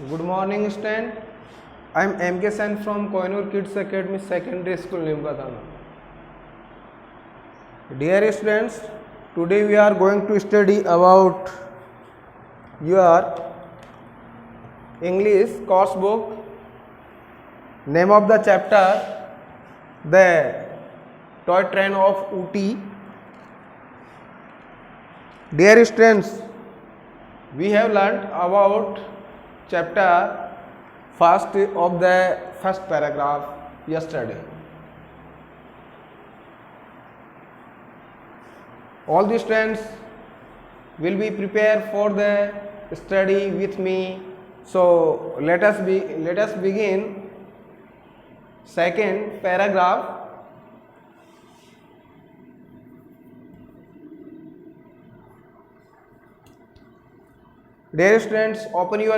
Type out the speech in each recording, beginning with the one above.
Good morning, student. I am M.K. Sen from Kohinoor Kids Academy Secondary School, Nimkathana. Dear students, today we are going to study about your English course book. Name of the chapter, The Toy Train of Ooty. Dear students, we have learnt about chapter first of the first paragraph yesterday. All the students will be prepared for the study with me. So let us begin second paragraph. Dear students, open your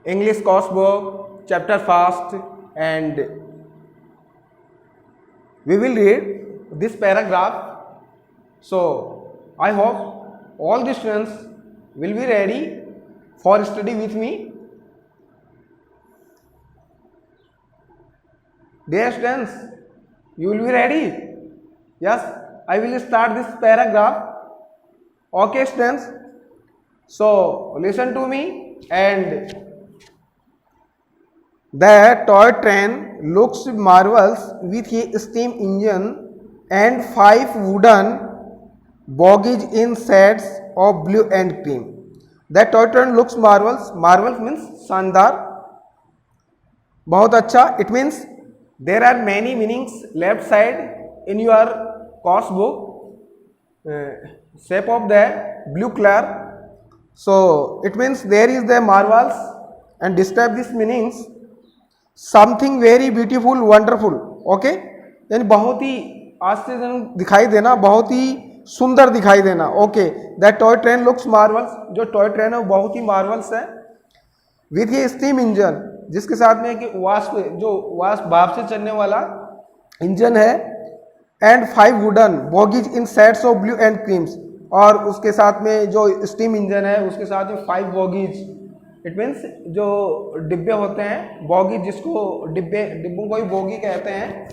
English course book, chapter first, and we will read this paragraph. So I hope all the students will be ready for study with me. Dear students, you will be ready? Yes, I will start this paragraph. Okay, students. So listen to me. And the toy train looks marvelous with a steam engine and 5 wooden bogies in shades of blue and cream. The toy train looks marvelous. Marvelous means शानदार, बहुत अच्छा. It means there are many meanings left side in your course book. Shape of the blue color. So it means there is the marvels and describe these meanings. Something very beautiful, wonderful. Okay, यानी बहुत ही आश्चर्यजनक दिखाई देना, बहुत ही सुंदर दिखाई देना. Okay, that toy train looks Marvels. जो टॉय ट्रेन है वो बहुत ही मार्वल्स है. विथ ये स्टीम इंजन, जिसके साथ में कि वाष्प भाप से चलने वाला इंजन है. And 5 wooden bogies in sets of blue and creams. और उसके साथ में जो स्टीम इंजन है उसके साथ में 5 बॉगीज. इट मीन्स जो डिब्बे होते हैं, बॉगीज जिसको डिब्बों को ही बोगी कहते हैं,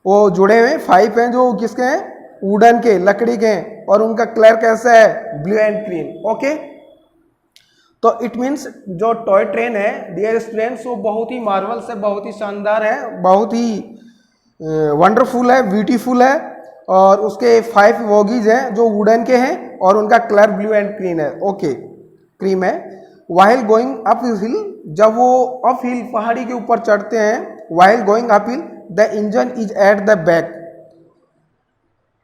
वो जुड़े हुए 5 हैं जो किसके हैं, वुडन के, लकड़ी के हैं. और उनका कलर कैसा है, ब्लू एंड क्रीम. ओके, तो इट मीन्स जो टॉय ट्रेन है डियर स्टूडेंट्स वो बहुत ही मार्वल्स है, बहुत ही शानदार है, बहुत ही वंडरफुल है, ब्यूटीफुल है. और उसके 5 वॉगीज हैं जो वुडन के हैं और उनका कलर ब्लू एंड क्रीम है. ओके, क्रीम है. वाइल गोइंग अप हिल, जब वो अप हिल पहाड़ी के ऊपर चढ़ते हैं, while going up hill the engine is at the back.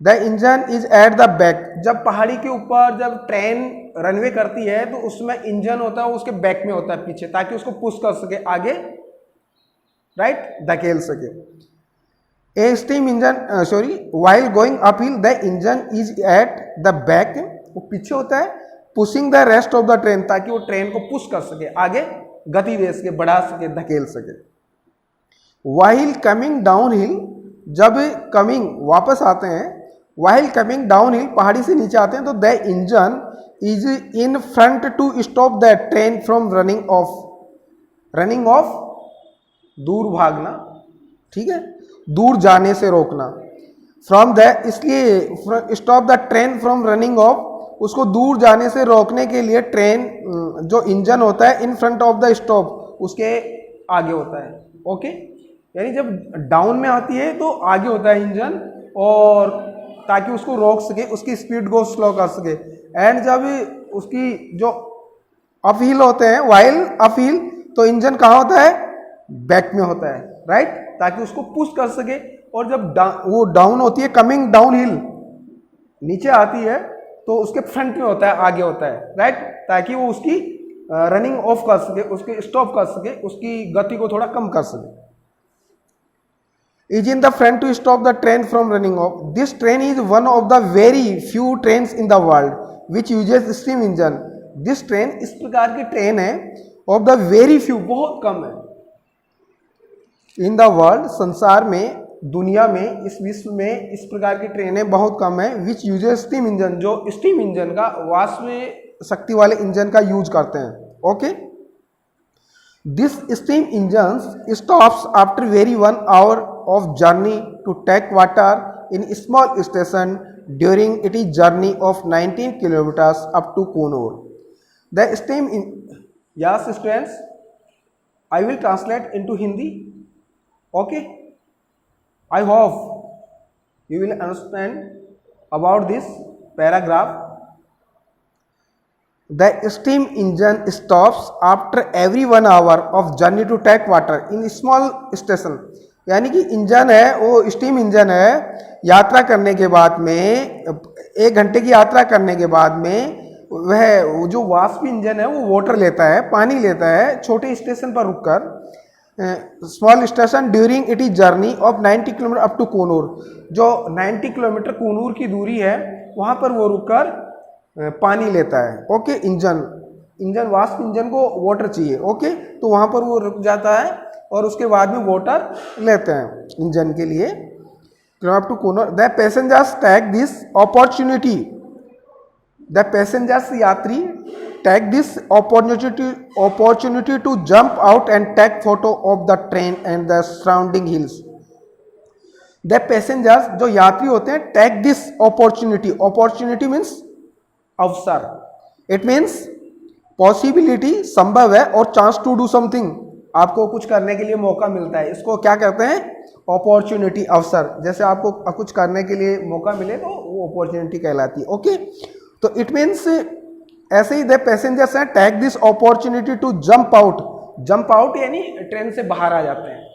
The engine is at the back. जब पहाड़ी के ऊपर जब ट्रेन रनवे करती है तो उसमें इंजन होता है, उसके बैक में होता है, पीछे, ताकि उसको पुश कर सके आगे, राइट, धकेल सके. A steam engine, while going uphill, the engine is at the back. वो पीछे होता है, pushing the rest of the train, ताकि वो ट्रेन को पुश कर सके, आगे गति दे सके, बढ़ा सके, धकेल सके. While coming downhill, जब coming वापस आते हैं, while coming downhill पहाड़ी से नीचे आते हैं, तो the engine is in front to stop the train from running off. Running off, दूर भागना, ठीक है, दूर जाने से रोकना. फ्रॉम द, इसलिए stop the train from running of, उसको दूर जाने से रोकने के लिए ट्रेन जो इंजन होता है in front of the stop, उसके आगे होता है. ओके, यानी जब डाउन में आती है तो आगे होता है इंजन, और ताकि उसको रोक सके, उसकी स्पीड को स्लो कर सके. एंड जब उसकी जो अपहिल होते हैं, वाइल अपहिल, तो इंजन कहाँ होता है, बैक में होता है, राइट, ताकि उसको पुश कर सके. और जब वो डाउन होती है, कमिंग डाउन हिल, नीचे आती है, तो उसके फ्रंट में होता है, आगे होता है, राइट, ताकि वो उसकी रनिंग ऑफ कर सके, उसके स्टॉप कर सके, उसकी गति को थोड़ा कम कर सके. Is in the front to stop the train from running off. This train is one of the very few trains in the world which uses steam engine. This train, इस प्रकार की ट्रेन है, ऑफ द वेरी फ्यू, बहुत कम है, इन the world, संसार में, दुनिया में, इस विश्व में इस प्रकार की ट्रेनें बहुत कम है विच यूजेस स्टीम इंजन, जो स्टीम इंजन का, वाष्प शक्ति वाले इंजन का यूज करते हैं. Okay, this steam engine stops after very 1 hour of journey to take water in small station during it is journey of 19 kilometers up to Coonoor. The steam, yes students, I will translate into Hindi. Okay, I hope you will understand about this paragraph. The steam engine stops after every 1 hour of journey to take water in small station. यानी कि engine है वो steam engine है, यात्रा करने के बाद में 1 घंटे की यात्रा करने के बाद में वह जो वाष्प इंजन है वो वाटर लेता है, पानी लेता है छोटे स्टेशन पर रुककर, small station during it is journey of 90 kilometre up to Coonoor. जो 90 किलोमीटर कूनूर की दूरी है वहाँ पर वो रुककर पानी लेता है. ओके, इंजन वाष्प इंजन को वाटर चाहिए. ओके, तो वहाँ पर वो रुक जाता है और उसके बाद में वाटर लेते हैं इंजन के लिए. Up to Coonoor the passengers take this opportunity, the passengers यात्री take this opportunity to jump out and take photo of the train and the surrounding hills. The passengers, जो यात्री होते हैं, take this opportunity, opportunity means अवसर, it means possibility, संभव है, और chance to do something, आपको कुछ करने के लिए मौका मिलता है, इसको क्या कहते हैं, अपॉर्चुनिटी, अवसर. जैसे आपको कुछ करने के लिए मौका मिले तो वो अपॉर्चुनिटी कहलाती है. ओके, तो इट मीन्स ऐसे ही द पैसेंजर्स हैं take this opportunity to jump out, jump out यानी ट्रेन से बाहर आ जाते हैं,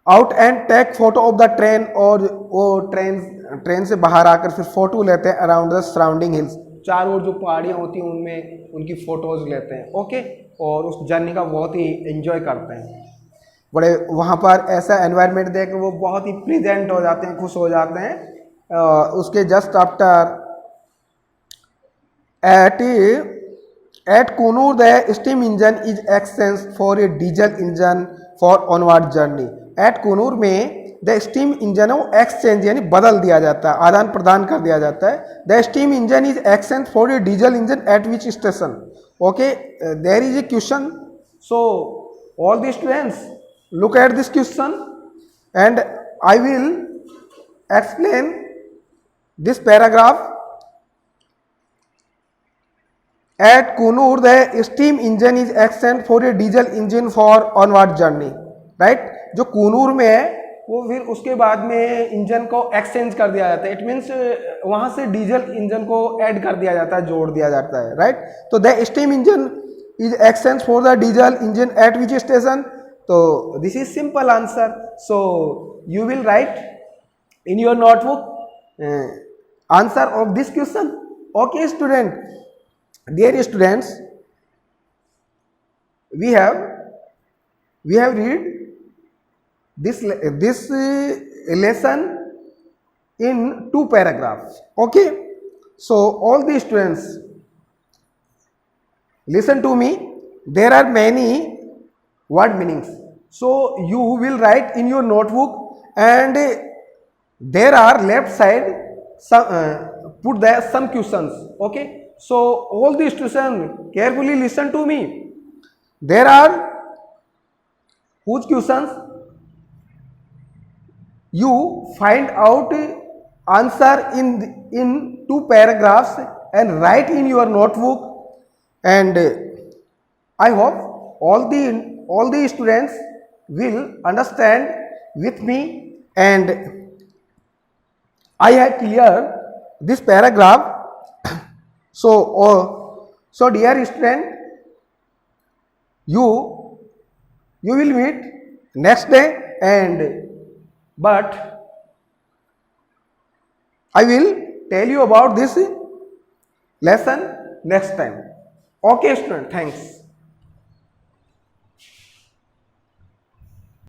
out and take photo of the train, और वो ट्रेन से बाहर आकर फिर फोटो लेते हैं अराउंड द सराउंडिंग हिल्स, चारों ओर जो पहाड़ियाँ होती हैं उनमें उनकी फोटोज लेते हैं. ओके, और उस जर्नी का बहुत ही एंजॉय करते हैं. बड़े वहाँ पर ऐसा एनवायरनमेंट देख के वो बहुत ही प्रेजेंट हो जाते हैं, खुश हो जाते हैं. उसके just after at Kunur the steam engine is exchanged for a diesel engine for onward journey. At Kunur में द स्टीम इंजन है वो एक्सचेंज यानी बदल दिया जाता है, आदान प्रदान कर दिया जाता है. The steam engine is exchange for a diesel engine at which station. Okay, there is a question, so all the students look at this question and I will explain this paragraph. At Kunur the steam engine is exchanged for a diesel engine for onward journey. right, जो कूनूर में है वो फिर उसके बाद में engine को exchange कर दिया जाता है. इट मीन्स वहाँ से डीजल इंजन को ऐड कर दिया जाता है, जोड़ दिया जाता है. राइट, तो the steam engine is exchange for the diesel engine at which station. So this is simple answer. So you will write in your notebook answer of this question. Okay, student. Dear students, we have read this lesson in 2 paragraphs. Okay. So all the students listen to me. There are many word meanings, so you will write in your notebook and there are left side some put there some questions. Okay, so all the students carefully listen to me. There are whose questions you find out answer in 2 paragraphs and write in your notebook, and I hope all the students will understand with me and I have cleared this paragraph. So dear student, you will meet next day, but I will tell you about this lesson next time. Okay student, thanks.